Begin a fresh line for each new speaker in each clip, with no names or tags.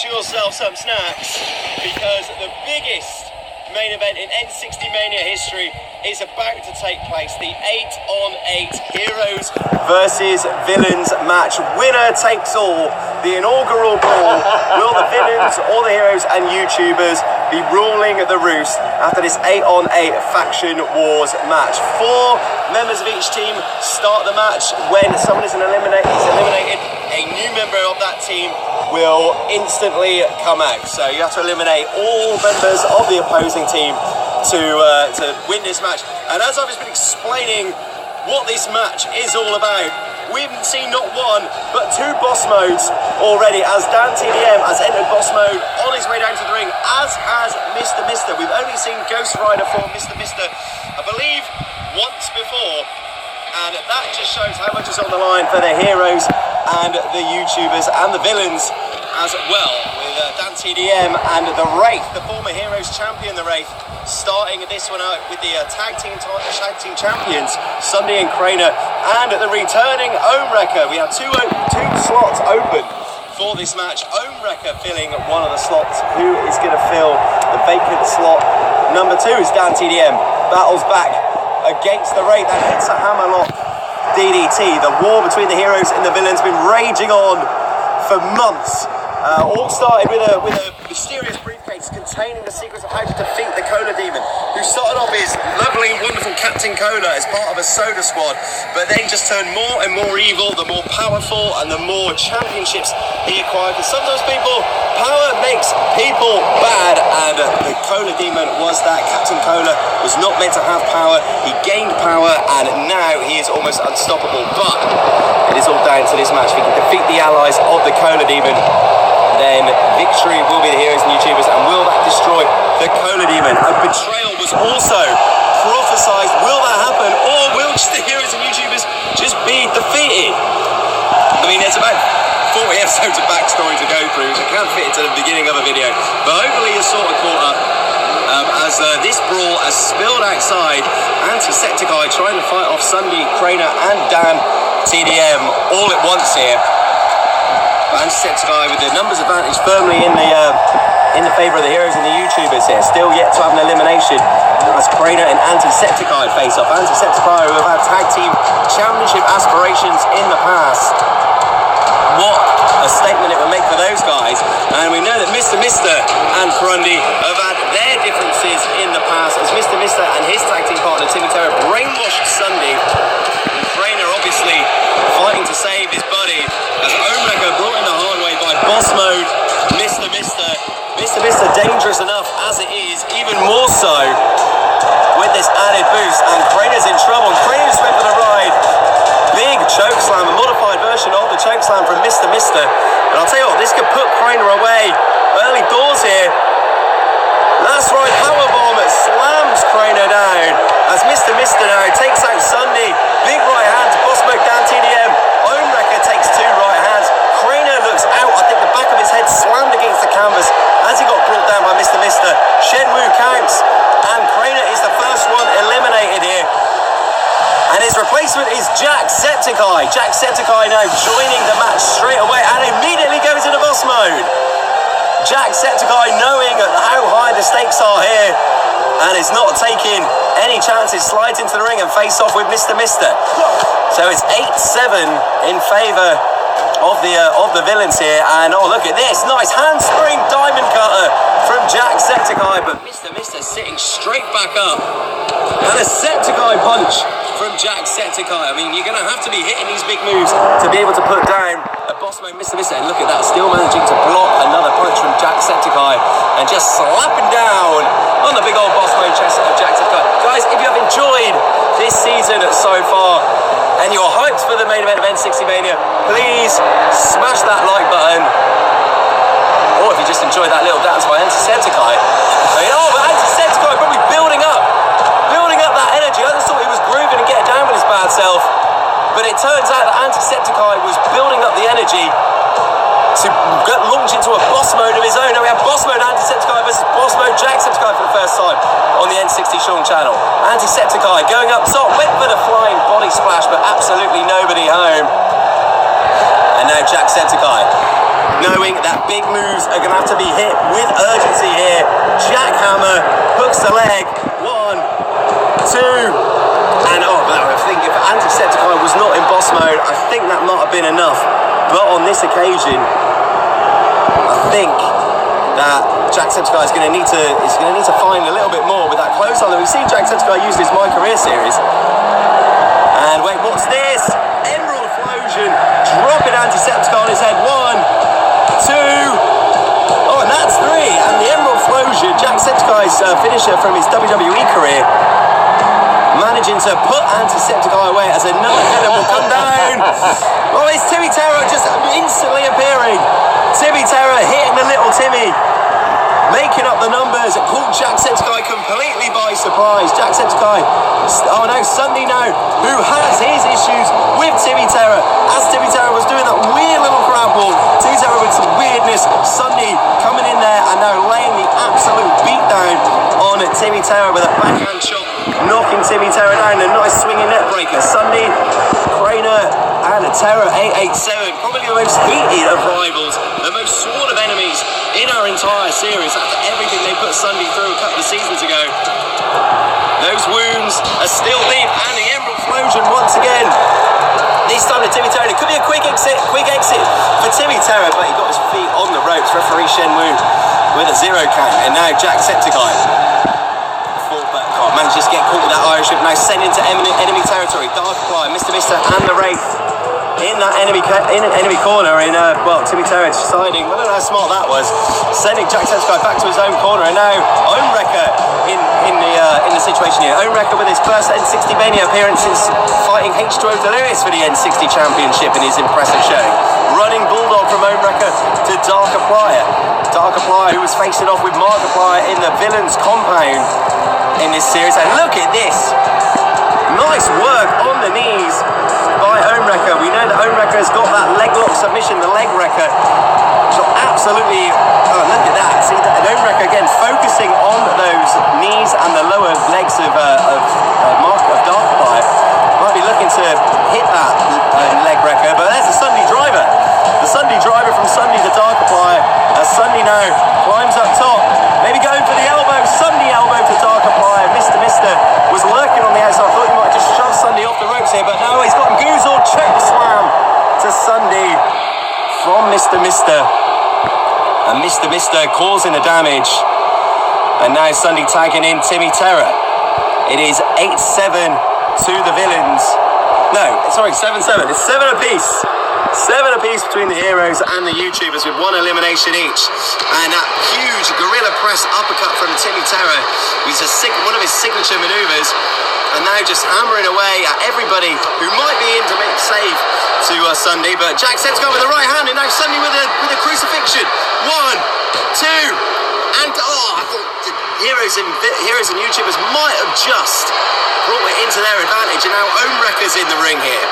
yourself some snacks, because the biggest main event in N60 Mania history is about to take place. The 8-on-8 Heroes versus Villains match. Winner takes all. The inaugural brawl. Will the Villains or the Heroes and YouTubers be ruling the roost after this 8-on-8 faction wars match? 4 members of each team start the match. When someone is eliminated, a new member of that team will instantly come out. So you have to eliminate all members of the opposing team to win this match. And as I've just been explaining what this match is all about, we've seen not one but 2 boss modes already, as Dan TDM has entered boss mode on his way down to the ring, as has Mr. Mister. We've only seen Ghost Rider for Mr. Mister, I believe, once before, and that just shows how much is on the line for the Heroes and the YouTubers and the Villains as well, with Dan TDM and the Wraith, the former Heroes champion, the Wraith, starting this one out with the tag team champions, Sunday and Craner, and the returning Omewrecker. We have two slots open for this match. Omewrecker filling one of the slots. Who is going to fill the vacant slot? Number 2 is Dan TDM. Battles back against the Wraith and hits a hammerlock DDT. The war between the Heroes and the Villains has been raging on for months. All started with a mysterious briefcase containing the secrets of how to defeat the Cola Demon, who started off his lovely, wonderful Captain Cola as part of a soda squad, but then just turned more and more evil the more powerful and the more championships he acquired. Because sometimes power makes people bad, and the Cola Demon was that. Captain Cola was not meant to have power. He gained power, and now he is almost unstoppable. But it is all down to this match. If he can defeat the allies of the Cola Demon, then victory will be the Heroes and YouTubers. And will that destroy the Cola Demon? A betrayal was also prophesized. Will that happen, or will just the Heroes and YouTubers just be defeated? I mean, there's about 40 episodes of backstory to go through, so I can't fit into the beginning of a video, but hopefully you're sort of caught up as this brawl has spilled outside. Antisepticeye trying to fight off Sunday, Craner and Dan TDM all at once here. Antisepticeye with the numbers advantage firmly in the favour of the Heroes and the YouTubers here. Still yet to have an elimination as Craner and Antisepticeye face off. Antisepticeye, who have had tag team championship aspirations in the past. What a statement it would make for those guys. And we know that Mr. Mister and Grundy have had their differences in the past, as Mr. Mister and his tag team partner Timmy Terror brainwashed Sunday. And Craner obviously fighting to save his buddy, as Omewrecker brought in the hard way by boss mode Mr. Mister dangerous enough as it is, even more so with this added boost, and Craner's in trouble. Craner's went for the ride. Big chokeslam, a modified version of the chokeslam from Mr. Mister. And I'll tell you what, this could put Craner away early doors here. That's right, powerbomb slams Craner down as Mr. Mister now takes out Sunday. Big right hand to boss mode Dan TDM. Omewrecker takes 2 right hands. Craner looks out. I think the back of his head slammed against the canvas as he got brought down by Mr. Mister. Shenmue counts, and Craner is the first one eliminated here. And his replacement is Javierthebest1239. Javierthebest1239 now joining the match straight away and immediately goes into boss mode. Javierthebest1239 knowing how high the stakes are here, and is not taking any chances, slides into the ring and face off with Mr. Mister. So it's 8-7 in favour of the Villains here. And oh, look at this, nice handspring diamond cutter from Javierthebest1239, but Mr. Mister sitting straight back up, and a Septiceye punch from Javierthebest1239. I mean, you're going to have to be hitting these big moves to be able to put down a boss mode Mr. Mister. And look at that, still managing to block another punch from Javierthebest1239 and just slapping down on the big old boss mode chest of Javierthebest1239. Guys, if you have enjoyed this season so far and you're hyped for the main event of N60 Mania, please smash that like button. Or if you just enjoyed that little dance by Antisepticeye. I mean, oh, but Antisepticeye probably building up that energy. I just thought he was grooving and getting down with his bad self. But it turns out that Antisepticeye was building up the energy to launch into a boss mode of his own. Now we have boss mode Antisepticeye versus boss mode Javierthebest1239 for the first time on the N60 Sean channel. Antisepticeye going up top, went for the flying body splash, but absolutely nobody home. And now Javierthebest1239 knowing that big moves are going to have to be hit with urgency here. Jackhammer hooks the leg. 1, 2, and I think if Antisepticeye was not in boss mode, I think that might have been enough. But on this occasion, I think that Jacksepticeye is going to need to find a little bit more with that clothesline that we've seen Jacksepticeye use in his My Career series. And wait, what's this? Emerald Explosion, dropping Antisepticeye on his head. 1, 2, and that's 3. And the Emerald Explosion, Jacksepticeye's finisher from his WWE career, managing to put Antisepticeye away as another villain will come down. Oh, it's Timmy Terror just instantly appearing. Timmy Terror hitting the little Timmy, making up the numbers. It caught Jacksepticeye completely by surprise. Jacksepticeye, oh no, Sunday now, who has his issues with Timmy Terror. As Timmy Terror was doing that weird little crab walk, Timmy Terror with some weirdness. Sunday coming in there and now laying the absolute beat down on Timmy Terror with a backhand shot, knocking Timmy Terror down. A nice swinging net breaker. Sunday, Craner, and Terror 887, probably the most heated of rivals, the most sworn of enemies in our entire series after everything they put Sunday through a couple of seasons ago. Those wounds are still deep, and the Emerald Explosion once again. This time to Timmy Terror. It could be a quick exit for Timmy Terror, but he got his feet on the ropes. Referee Shen Wu with a 0 count, and now Jacksepticeye. Manages to get caught with that Irish whip, now sent into enemy territory. Darkfly, Mr. and the Wraith in that enemy corner. Timmy Terror deciding, I don't know how smart that was, sending Jacksepticeye back to his own corner, and now Ownwrecker in the situation here. Ownwrecker with his first N60 Mania appearance since fighting H2O Delirious for the N60 Championship in his impressive showing. Running Bulldog from Ownwrecker to Darkfly, who was facing off with Markiplier in the Villains compound in this series. And look at this, nice work on the knees by Ownwrecker. We know that Ownwrecker has got that leg lock submission, the leg wrecker. So absolutely, look at that. See that Ownwrecker again focusing on those knees and the lower legs of Darkfly. Might be looking to hit that leg wrecker, but there's the Sunday driver. The Sunday driver from Sunday to Darkfly. As Sunday now climbs up top, maybe going for the elbow. Sunday elbow to Darkfly. Mr. was lurking on the outside. I thought he might just shove Sunday off the ropes here, but no, he's got Goozle choke slam to Sunday from Mr. And Mr. causing the damage. And now Sunday tagging in Timmy Terror. It is 8-7 to the Villains. No, sorry, 7-7. It's 7 apiece. 7 apiece between the heroes and the YouTubers with 1 elimination each. And that huge gorilla press uppercut from Timmy Terror, which is one of his signature maneuvers. And now just hammering away at everybody who might be in to make save to Sunday. But Jacksepticeye with the right hand, and now Sunday with a crucifixion. 1, 2, and I thought the heroes and YouTubers might have just brought it into their advantage. And now Ownwrecker's in the ring here.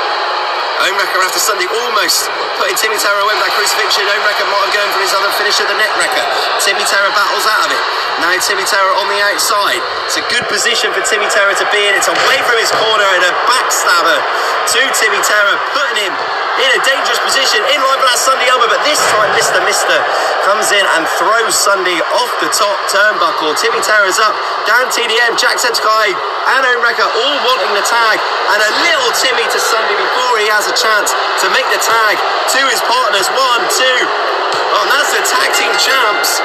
Ownwrecker after Sunday almost putting Timmy Terror away with that crucifixion. Ownwrecker might have gone for his other finisher, the net wrecker. Timmy Terror battles out of it. Now Timmy Terror on the outside. It's a good position for Timmy Terror to be in. It's away from his corner and a backstabber to Timmy Terror, putting him in a dangerous position in line for that Sunday elbow. But this time Mr. comes in and throws Sunday off the top turnbuckle. Timmy Terror's up, down TDM. Jacksepticeye and Ownwrecker all wanting the tag, and a little Timmy to Sunday before he has a chance to make the tag to his partners. 1, 2. Oh, and that's the tag team champs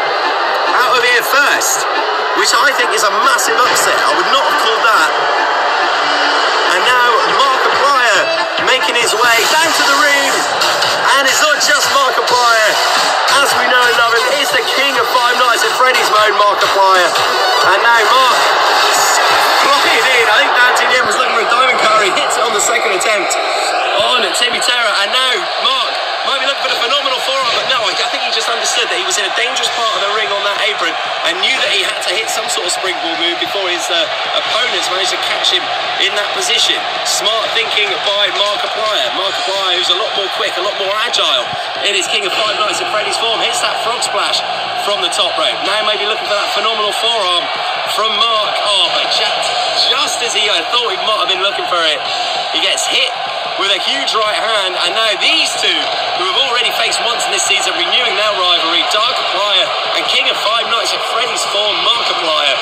out of here first, which I think is a massive upset. I would not have called that. And now Markiplier making his way down to the ring, and it's not just Markiplier. As we know and love him, it's the king of Five Nights at Freddy's mode, Markiplier. And now Mark clocking it in. I think Dan TDM was looking for a diamond cutter. He hits it on the second attempt on Timmy Terror, and now Mark might be looking for the phenomenal forearm, but no, I think he just understood that he was in a dangerous part of the ring on that apron and knew that he had to hit some sort of springboard move before his opponents managed to catch him in that position. Smart thinking by Markiplier. Markiplier, who's a lot more quick, a lot more agile in his King of Five Nights at Freddy's form, hits that frog splash from the top rope. Now maybe looking for that phenomenal forearm from Mark. Oh, but just as he thought he might have been looking for it. He gets hit with a huge right hand, and now these two, who have already faced once in this season, renewing their rivalry, Darkiplier and King of Five Nights at Freddy's form, Markiplier,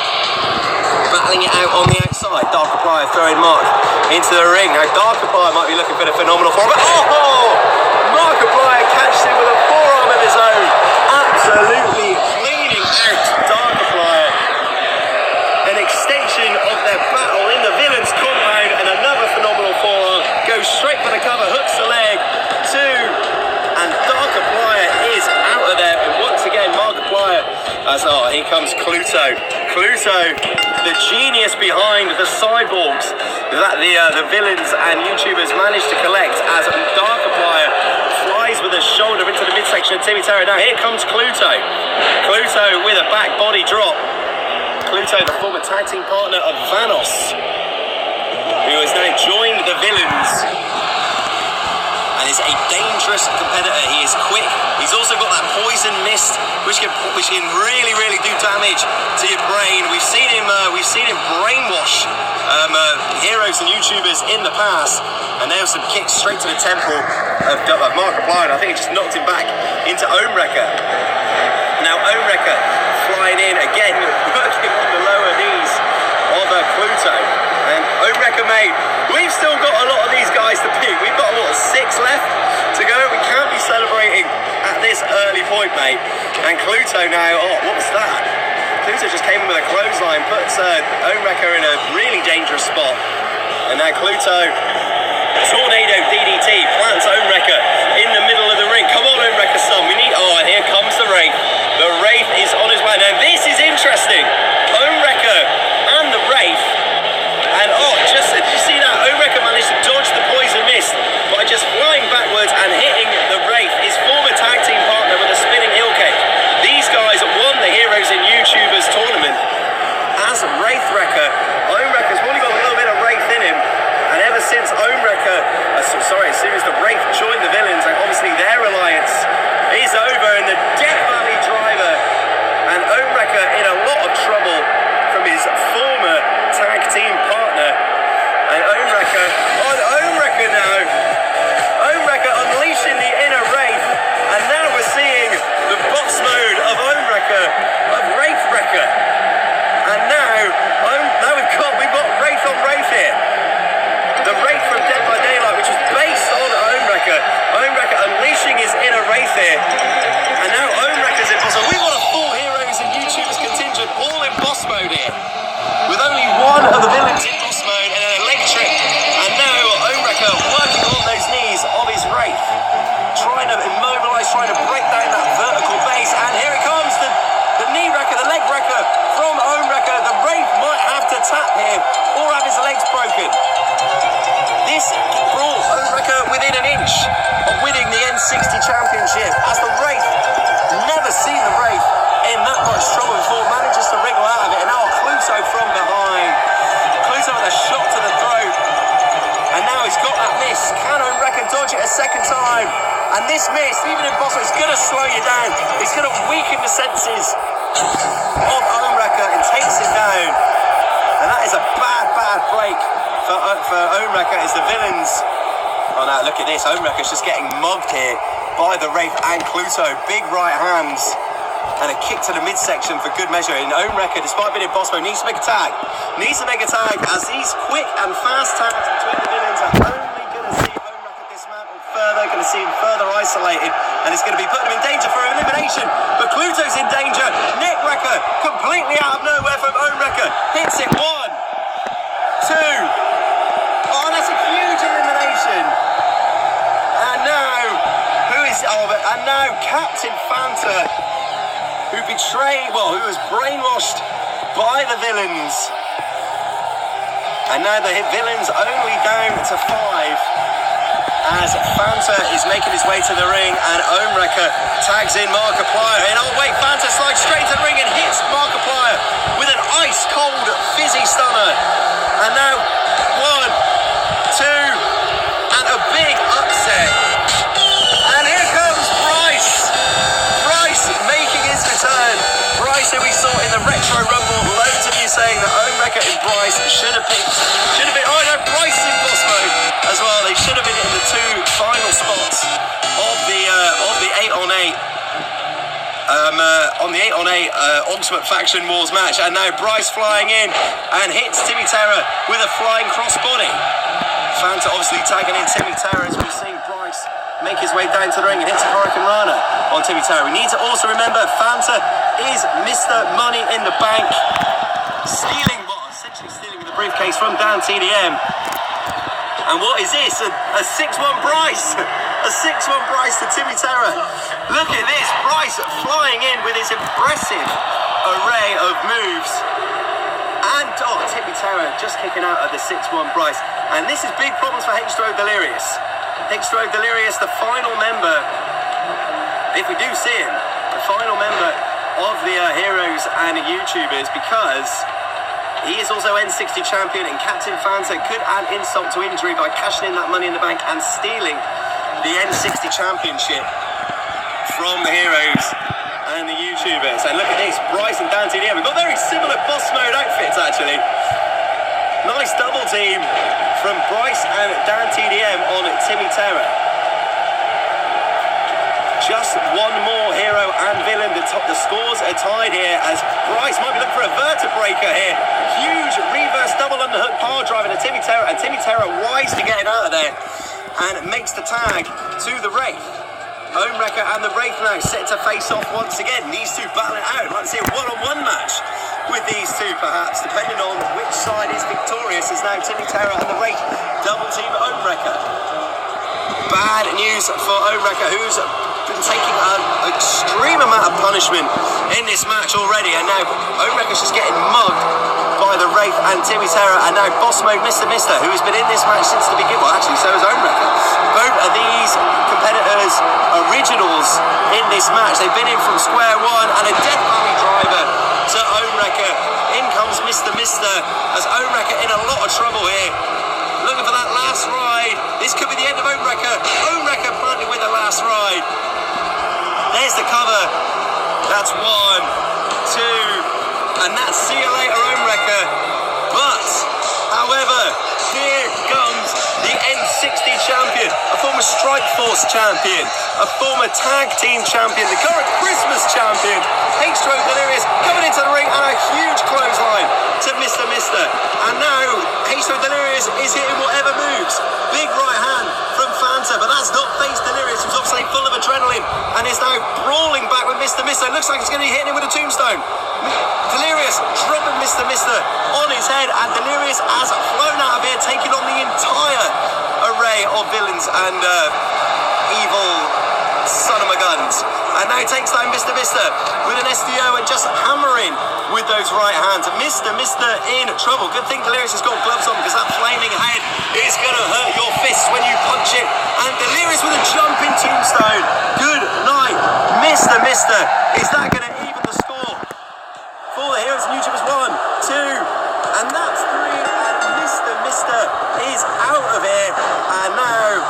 battling it out on the outside. Darkiplier throwing Mark into the ring. Now Darkiplier might be looking for the phenomenal form, but Markiplier catches him with a forearm of his own, absolutely cleaning out Darkiplier. An extension of their battle in the villain's compound, and another phenomenal forearm goes straight for the cover, hooks the leg, two, and Darkiplier is out of there. And once again, Markiplier, here comes Cluto. Cluto, the genius behind the cyborgs that the villains and YouTubers managed to collect, as Darkiplier flies with a shoulder into the midsection of Timmy Terry. Now here comes Cluto. Cluto with a back body drop. Cluto, the former tag team partner of Vanos, who has now joined the villains and is a dangerous competitor. He is quick. He's also got that poison mist, which can really do damage to your brain. We've seen him brainwash heroes and YouTubers in the past, and there was some kicks straight to the temple of Markiplier. I think it just knocked him back into Ohnrecker. Now Ohnrecker flying in again, working on the lower knees of Cluto. And Ohnrecker, mate, we've still got a lot of these guys to pick. We've got 6 left to go. We can't be celebrating at this early point, mate. And Cluto now, what was that? Cluto just came in with a clothesline, puts Ohnrecker in a really dangerous spot. And now Cluto, tornado DDT, plants Ohnrecker in the middle of the ring. Come on, Ohnrecker, son, we need, and here comes the Wraith. The Wraith is on his way. Now this is interesting. Ohnrecker and the Wraith. And did you see that? Ohnrecker managed to dodge the poison mist by just flying backwards and hitting the Wraith, his former tag team partner, with a spinning heel kick. These guys won the Heroes and YouTubers tournament as Wraithwrecker. Ohnrecker's only got a little bit of Wraith in him, and ever since as soon as the Wraith joined the villains, and obviously their alliance is over in the Death Valley driver, and Ohnrecker in a lot of trouble from his former tag team partner. And Ohnrecker now, Ohnrecker unleashing the inner Wraith, and now we're seeing the boss mode of Ohnrecker, of Wraithwrecker. And now we've got Wraith on Wraith here. The Wraith from Dead by Daylight, which was based on Ohnrecker. Ohnrecker unleashing his inner Wraith here. And now Ohnrecker's in boss mode. We've got a full Heroes and YouTubers contingent all in boss mode here, with only one of the villains in boss mode and an electric. And now Ohnrecker working on those knees of his Wraith, trying to immobilize, trying to break down that vertical base. And here it comes, the knee wrecker, the leg wrecker from Ohnrecker. The Wraith might have to tap him or have his legs broken. This brought Ohnrecker within an inch of winning the N60 championship, as the Wraith, never seen the Wraith in that much trouble before, manages to wriggle out of it. And now Cluto from behind. Cluto with a shot to the throat. And now he's got that miss. Can Ohnrecker dodge it a second time? And this miss, even in boss, it's going to slow you down. It's going to weaken the senses of Ohnrecker and takes him down. And that is a bad break for Ohnrecker as the villains. Oh no, look at this. Ohnrecker's just getting mugged here by the Wraith and Cluto. Big right hands and a kick to the midsection for good measure. And Ohnrecker, despite being in boss mode, needs to make a tag. As these quick and fast tags between the villains are only going to see Ohnrecker dismantled further, going to see him further isolated, and it's going to be putting him in danger for elimination. But Cluto's in danger. Neck-wrecker completely out of nowhere from Ohnrecker. Hits it, 1, 2. Oh, that's a huge elimination. And now Captain Fanta, who was brainwashed by the villains. And now the villains only down to 5, as Fanta is making his way to the ring, and Ohnrecker tags in Markiplier. And Fanta slides straight to the ring and hits Markiplier with an ice-cold fizzy stunner. And now 1, 2, and a big upset. And here comes Bryce. Bryce making his return. Bryce, who we saw in the Retro Rumble, loads of you saying that Ohnrecker and Bryce should have picked on a Ultimate Faction Wars match. And now Bryce flying in and hits Timmy Terror with a flying crossbody. Fanta obviously tagging in Timmy Terror as we've seen Bryce make his way down to the ring and hits a Hurricane Rana on Timmy Terror. We need to also remember Fanta is Mr. Money in the Bank, essentially stealing the briefcase from Dan TDM. And what is this? A 6-1 Bryce! A 6-1 Bryce to Timmy Terror. Look at this, Bryce flying in with his impressive array of moves. And, Timmy Terror just kicking out of the 6-1 Bryce. And this is big problems for H2O Delirious. H2O Delirious, the final member, if we do see him, the final member of the Heroes and YouTubers, because he is also N60 champion, and Captain Fanta could add insult to injury by cashing in that Money in the Bank and stealing the N60 championship from the Heroes and the YouTubers. And look at this, Bryce and Dan TDM. We've got very similar boss mode outfits, actually. Nice double team from Bryce and Dan TDM on Timmy Terror. Just one more hero and villain. The scores are tied here as Bryce might be looking for a vertebreaker here. Huge reverse double underhook power driver to Timmy Terror, and Timmy Terror wise to getting out of there and makes the tag to the Wraith. Homewrecker and the Wraith now set to face off once again. These two battling out. Let's see a one-on-one match with these two, perhaps, depending on which side is victorious, as now Timmy Terror and the Wraith double team Homewrecker. Bad news for Homewrecker, who's been taking an extreme amount of punishment in this match already, and now Homewrecker's just getting mugged by the Wraith and Timmy Terror, and now Boss Mode Mr. who has been in this match since the beginning. Well, actually, so has Homewrecker. Both of these competitors originals in this match. They've been in from square one, and a Death Valley driver to Homewrecker. In comes Mr. as Homewrecker in a lot of trouble here. Looking for that last ride. This could be the end of Homewrecker. Homewrecker planted with the last ride. There's the cover. That's 1, 2, and that's see you later, Homewrecker. But, however, here comes the N60 champion, a former Strike Force champion, a former Tag Team champion, the current Christmas champion, H2O Delirious coming into the ring, and a huge clothesline to Mr. And now H2O Delirious is hitting whatever moves. Big right hand from Fanta, but that's not face Delirious, who's obviously full of adrenaline and is now brawling back with Mr. Looks like he's going to be hitting him with a tombstone. Delirious dropping Mr. on his head, and Delirious has flown out of here, taking on the entire array of villains and evil son of a guns. And now he takes down Mr. with an SDO and just hammering with those right hands. Mr. in trouble. Good thing Delirious has got gloves on, because that flaming head is going to hurt your fists when you punch it. And Delirious with a jumping tombstone. Good night, Mr. Is that going to even the score for the Heroes and YouTubers? 1, 2, and that's 3. And Mr. is out of here. And now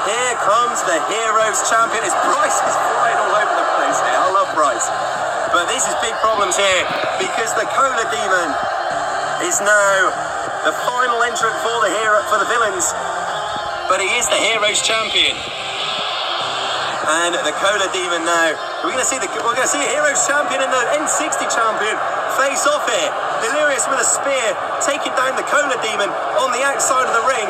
here comes the Heroes champion. As Bryce is flying all over the place here. I love Bryce. But this is big problems here, because the Cola Demon is now the final entrant for the villains. But he is the Heroes champion. And the Cola Demon now. We're going to see a Heroes champion and the N60 champion face off here. Delirious with a spear, taking down the Cola Demon on the outside of the ring.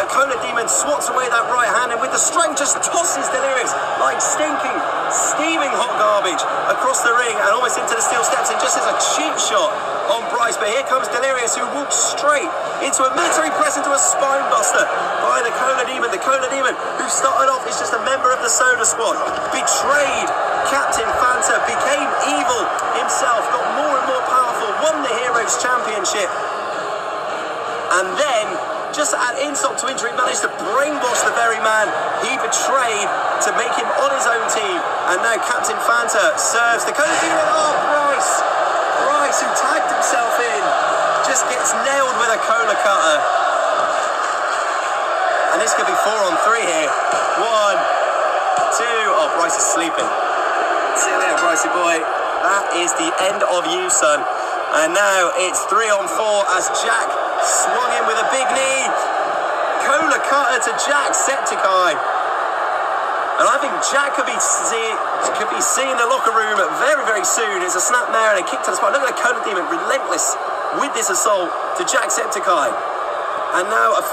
Cola Demon swats away that right hand, and with the strength just tosses Delirious like stinking, steaming hot garbage across the ring and almost into the steel steps, and just as a cheap shot on Bryce. But here comes Delirious, who walks straight into a military press, into a spine buster by the Cola Demon. The Cola Demon, who started off as just a member of the Soda Squad, betrayed Captain Fanta, became evil himself, got more and more powerful, won the Heroes Championship, and then, just to add insult to injury, managed to brainwash the very man he betrayed to make him on his own team. And now Captain Fanta serves the Cola Demon. Oh, Bryce, who tagged himself in, just gets nailed with a cola cutter. And this could be 4 on 3 here. 1, 2. Oh, Bryce is sleeping. See you later, Brycey boy. That is the end of you, son. And now it's 3 on 4 as Jack swung in with a big knee. Cola cutter to Jack Septiceye. And I think Jack could be seeing the locker room very, very soon. It's a snap there and a kick to the spine. Look at the Cola Demon, relentless with this assault to Jacksepticeye. And now a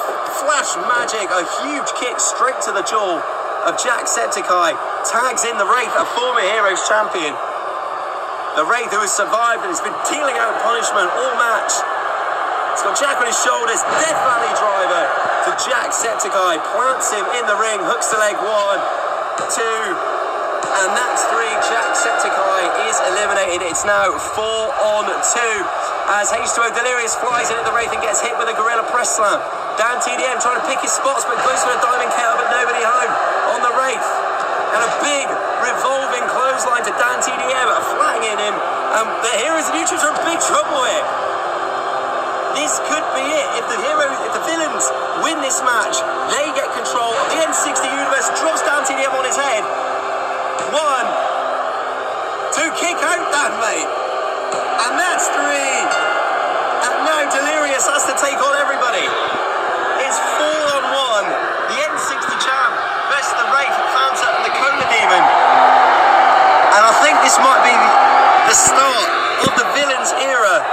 flash magic, a huge kick straight to the jaw of Jacksepticeye. Tags in the Wraith, a former Heroes champion. The Wraith who has survived and has been dealing out punishment all match. He's got Jack on his shoulders, Death Valley driver to Jacksepticeye. Plants him in the ring, hooks the leg, 1, 2, and that's 3. Jacksepticeye is eliminated. It's now 4-on-2 as H2O Delirious flies in at the Wraith and gets hit with a Gorilla Press Slam. Dan TDM trying to pick his spots, but goes for a Diamond KO, but nobody home on the Wraith. And a big revolving clothesline to Dan TDM, flagging him. The Heroes and YouTubers are in big trouble here. This could be it. If the villains win this match, they get control of the N60 universe. Drops down TDM on his head. 1, 2, kick out Dan, mate. And that's 3. And now Delirious has to take on everybody. It's 4-on-1. The N60 champ versus the Wraith, Fanta and the Cola Demon. And I think this might be the start of the villains era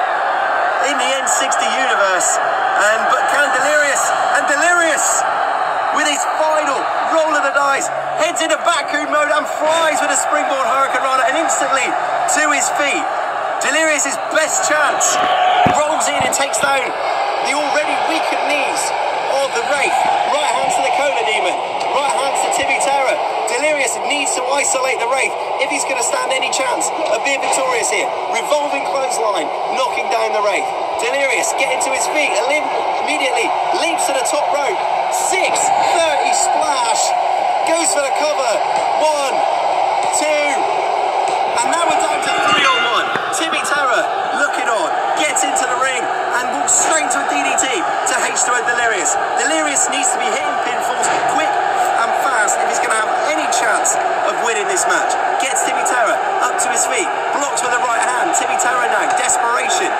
in the N60 universe. But can Delirious with his final roll of the dice, heads into Bakun mode and flies with a springboard Hurricane Rana and instantly to his feet. Delirious' best chance, rolls in and takes down the already weakened knees of the Wraith. Right hands to the Cola Demon, right hands to Timmy Terror. Delirious needs to isolate the Wraith if he's going to stand any chance of being victorious here. Revolving clothesline, knocking down the Wraith. Delirious getting to his feet, immediately leaps to the top rope. 630 splash, goes for the cover. 1, 2, and now we're down to 3-on-1. Timmy Terror looking on, gets into the ring and walks straight to a DDT to H2O Delirious. Delirious needs to be hitting pinfalls quick and fast if he's going to have any chance of winning this match. Gets Timmy Terror up to his feet, blocks with the right hand. Timmy Terror now, desperation.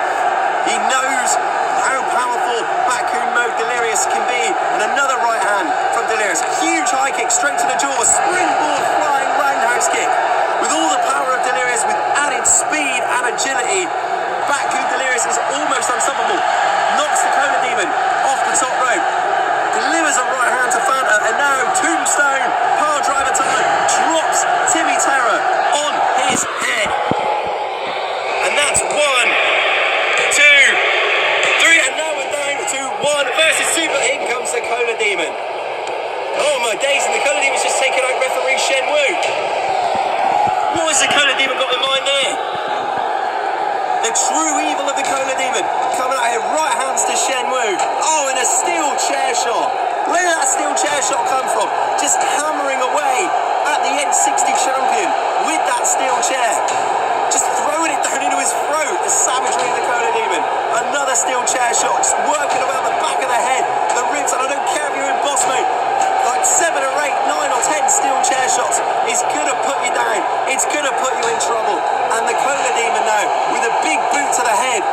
He knows how powerful Bakun mode Delirious can be, and another right hand from Delirious. Huge high kick straight to the jaw, springboard flying roundhouse kick. With all the power of Delirious, with added speed and agility, Bakun Delirious is almost unstoppable. Knocks the Cola Demon off the top rope, delivers a right hand to Fanta, and now Tombstone power driver time, drops Timmy Terror on his head. And that's 1, 2, 3, and now we're down to 1 versus Super. In comes the Cola Demon. Oh my days, and the Cola Demon's just taken out referee Shen Wu. What has the Cola Demon got in mind there? The true evil of the Cola Demon coming out here, right hands to Shen Wu. Oh, and a steel chair shot. Where did that steel chair shot come from? Just hammering away at the N60 champion with that steel chair. Just throwing it down into his throat. The savagery of the Cola Demon. Another steel chair shot, just working around the back of the head, the ribs, and I don't care if you're in boss mode. Like 7 or 8, 9 or 10 steel chair shots is gonna put you down. It's gonna put you in trouble. And the Cola Demon now with a big boot to the head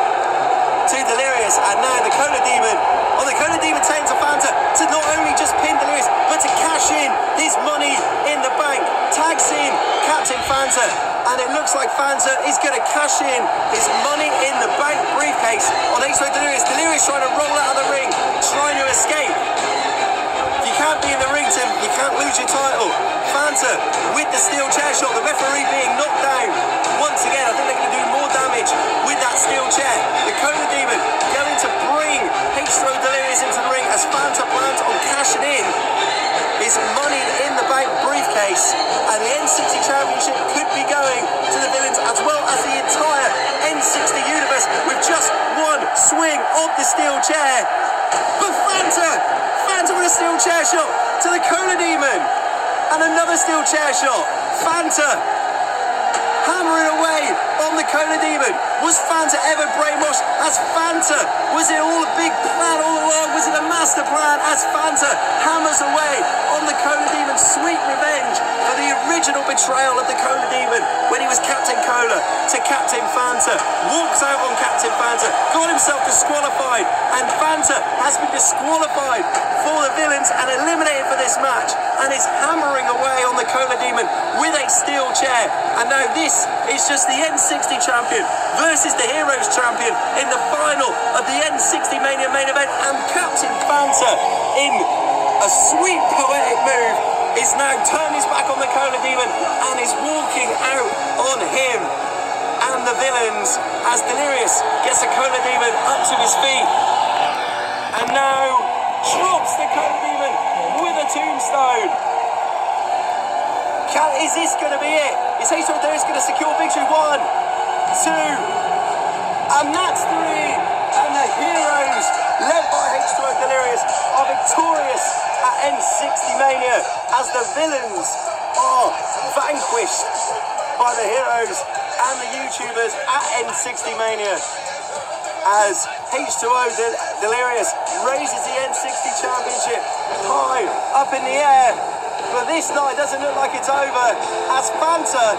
to Delirious, and now the Cola Demon. Oh, the Cola Demon taking to Fanta to not only just pin Delirious, but to cash in his money in the bank. Tags in Captain Fanta, and it looks like Fanta is going to cash in his money in the bank briefcase on H2O Delirious. Delirious trying to roll out of the ring, trying to escape. If you can't be in the ring, Tim, you can't lose your title. Fanta with the steel chair shot, the referee being knocked down. Once again, I think they're going to do more damage with that steel chair. The Cola Demon going to bring H2O Delirious into the ring as Fanta plans on cashing in his money in the bank briefcase. And the N60 Championship could be going to the villains as well as the entire N60 universe with just one swing of the steel chair. But Fanta with a steel chair shot to the Cola Demon. And another steel chair shot. Fanta hammering away on the Cola Demon. Was Fanta ever brainwashed? As Fanta, was it all a big plan all along? Was it a master plan? As Fanta hammers away on the Cola Demon, sweet revenge for the original betrayal of the Cola Demon when he was Captain Cola to Captain Fanta. Walks out on Captain Fanta. Fanta got himself disqualified, and Fanta has been disqualified for the Villains and eliminated for this match, and is hammering away on the Cola Demon with a steel chair. And now this is just the N60 champion versus the Heroes champion in the final of the N60 Mania main event, and Captain Fanta, in a sweet poetic move, is now turned his back on the Cola Demon and is walking out on him and the Villains as Delirious gets the Cola Demon up to his feet and now drops the Cola Demon with a tombstone. Is this going to be it? Is H2O Delirious going to secure victory? 1, 2, and that's 3. And the Heroes, led by H2O Delirious, are victorious at N60 Mania as the Villains are vanquished by the Heroes and the YouTubers at N60 Mania, as H2O Delirious raises the N60 Championship high up in the air. But this night doesn't look like it's over, as Fanta,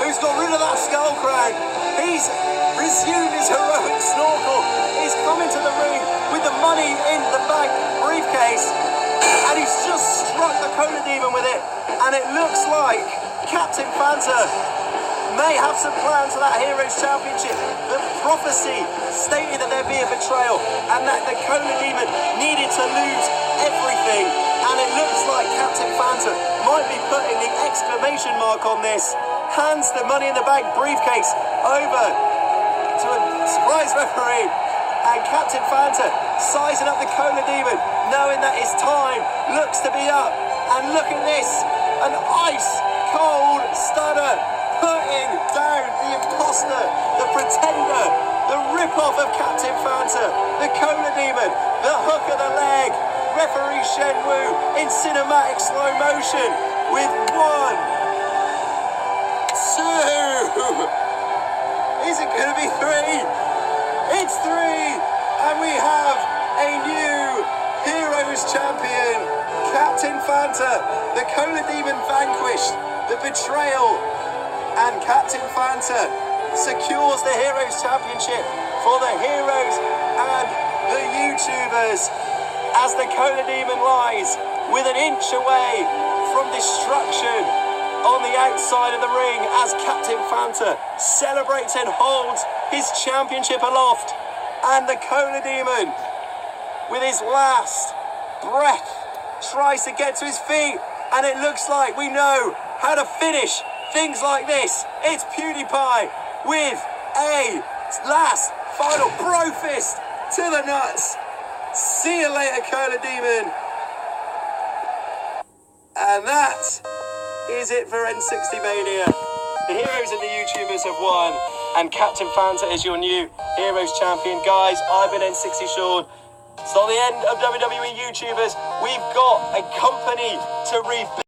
who's got rid of that skull crown, he's resumed his heroic snorkel, he's come into the ring with the money in the bank briefcase, and he's just struck the Cola Demon with it, and it looks like Captain Fanta may have some plans for that Heroes Championship. The prophecy stated that there'd be a betrayal and that the Cola Demon needed to lose everything, and it looks like Captain Fanta might be putting the exclamation mark on this, hands the Money in the Bank briefcase over to a surprise referee, and Captain Fanta sizing up the Cola Demon, knowing that his time looks to be up. And look at this, an ice cold stunner, putting down the imposter, the pretender, the rip-off of Captain Fanta, the Cola Demon, the hook of the leg, referee Shenwu in cinematic slow motion with 1, 2, is it going to be 3? It's 3, and we have a new Heroes champion, Captain Fanta, the Cola Demon vanquished, the betrayal, and Captain Fanta secures the Heroes Championship for the Heroes and the YouTubers, as the Cola Demon lies with an inch away from destruction on the outside of the ring, as Captain Fanta celebrates and holds his championship aloft, and the Cola Demon, with his last breath, tries to get to his feet, and it looks like we know how to finish things like this. It's PewDiePie with a last final bro fist to the nuts. See you later, Cola Demon. And that is it for N60 Mania. The Heroes and the YouTubers have won, and Captain Fanta is your new Heroes champion. Guys, I've been N60 Sean. It's not the end of WWE YouTubers. We've got a company to rebuild.